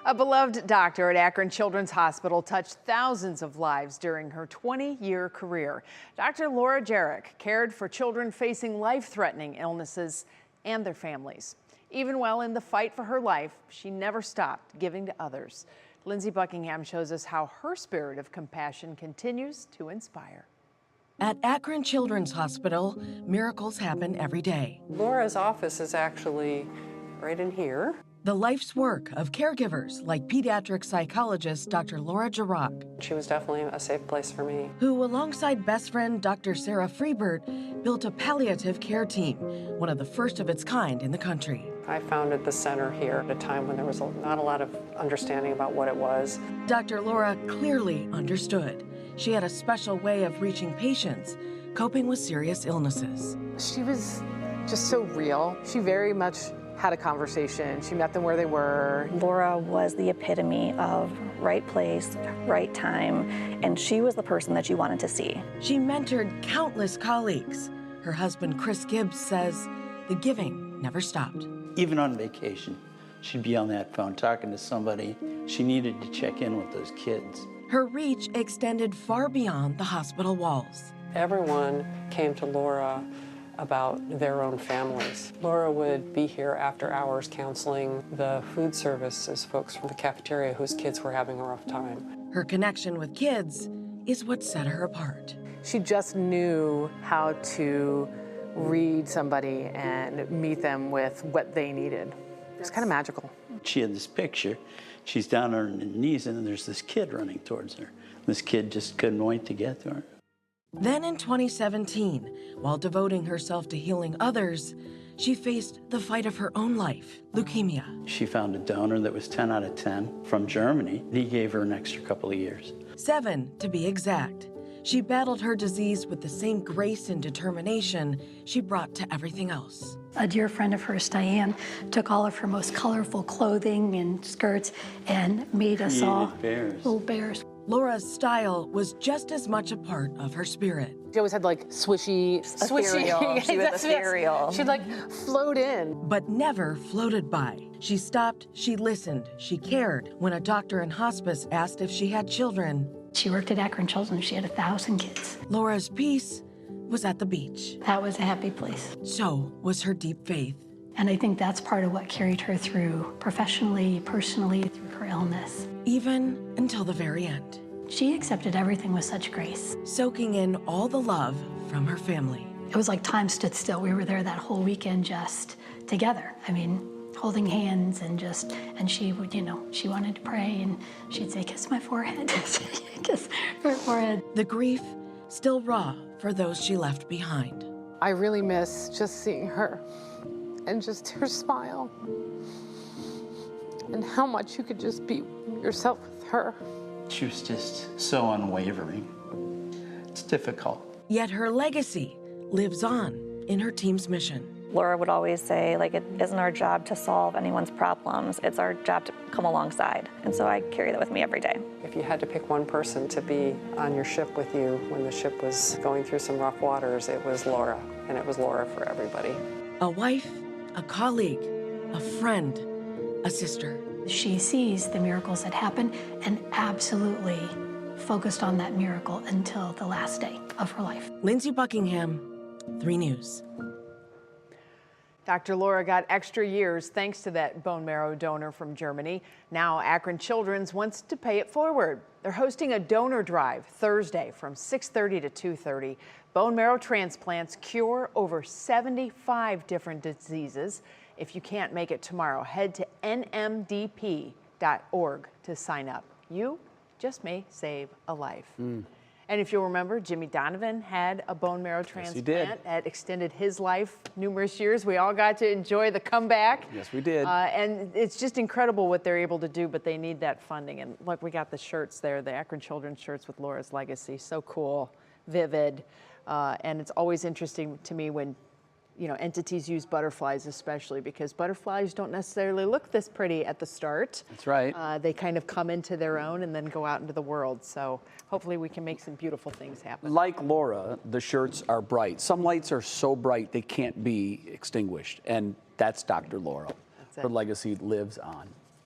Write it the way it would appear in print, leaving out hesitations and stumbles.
A beloved doctor at Akron Children's Hospital touched thousands of lives during her 20-year career. Dr. Laura Jarek cared for children facing life-threatening illnesses and their families. Even while in the fight for her life, she never stopped giving to others. Lindsay Buckingham shows us how her spirit of compassion continues to inspire. At Akron Children's Hospital, miracles happen every day. Laura's office is actually right in here. The life's work of caregivers like pediatric psychologist Dr. Laura Jarek. She was definitely a safe place for me. Who, alongside best friend Dr. Sarah Freebert, built a palliative care team, one of the first of its kind in the country. I founded the center here at a time when there was not a lot of understanding about what it was. Dr. Laura clearly understood. She had a special way of reaching patients, coping with serious illnesses. She was just so real. She very much had a conversation. She met them where they were. Laura was the epitome of right place, right time, and she was the person that you wanted to see. She mentored countless colleagues. Her husband, Chris Gibbs, says the giving never stopped. Even on vacation, she'd be on that phone talking to somebody. She needed to check in with those kids. Her reach extended far beyond the hospital walls. Everyone came to Laura about their own families. Laura would be here after hours counseling the food services folks from the cafeteria whose kids were having a rough time. Her connection with kids is what set her apart. She just knew how to read somebody and meet them with what they needed. It's kind of magical. She had this picture. She's down on her knees and there's this kid running towards her. This kid just couldn't wait to get to her. Then in 2017, while devoting herself to healing others, she faced the fight of her own life, leukemia. She found a donor that was 10 out of 10 from Germany. He gave her an extra couple of years. 7 to be exact. She battled her disease with the same grace and determination she brought to everything else. A dear friend of hers, Diane, took all of her most colorful clothing and skirts and made us all little bears. Laura's style was just as much a part of her spirit. She always had like swishy. Ethereal. She was ethereal. She'd like float in. But never floated by. She stopped, she listened, she cared. When a doctor in hospice asked if she had children, She worked at Akron Children. She had 1,000 kids. Laura's peace was at the beach. That was a happy place. So was her deep faith. And I think that's part of what carried her through professionally, personally, through her illness. Even until the very end. She accepted everything with such grace. Soaking in all the love from her family. It was like time stood still. We were there that whole weekend just together. I mean, holding hands and she would, she wanted to pray and she'd say, kiss my forehead, kiss her forehead. The grief still raw for those she left behind. I really miss just seeing her and just her smile and how much you could just be yourself with her. She was just so unwavering. It's difficult. Yet her legacy lives on in her team's mission. Laura would always say, it isn't our job to solve anyone's problems. It's our job to come alongside. And so I carry that with me every day. If you had to pick one person to be on your ship with you when the ship was going through some rough waters, it was Laura, and it was Laura for everybody. A wife, a colleague, a friend, a sister. She sees the miracles that happen and absolutely focused on that miracle until the last day of her life. Lindsay Buckingham, 3 News. Dr. Laura got extra years thanks to that bone marrow donor from Germany. Now Akron Children's wants to pay it forward. They're hosting a donor drive Thursday from 6:30 to 2:30. Bone marrow transplants cure over 75 different diseases. If you can't make it tomorrow, head to nmdp.org to sign up. You just may save a life. And if you'll remember, Jimmy Donovan had a bone marrow transplant that extended his life numerous years. We all got to enjoy the comeback. Yes, we did. And it's just incredible what they're able to do, but they need that funding. And look, we got the shirts there, the Akron Children shirts with Laura's legacy. So cool, vivid. And it's always interesting to me when entities use butterflies, especially because butterflies don't necessarily look this pretty at the start. That's right. They kind of come into their own and then go out into the world. So hopefully we can make some beautiful things happen. Like Laura, the shirts are bright. Some lights are so bright they can't be extinguished. And that's Dr. Laura. Her legacy lives on.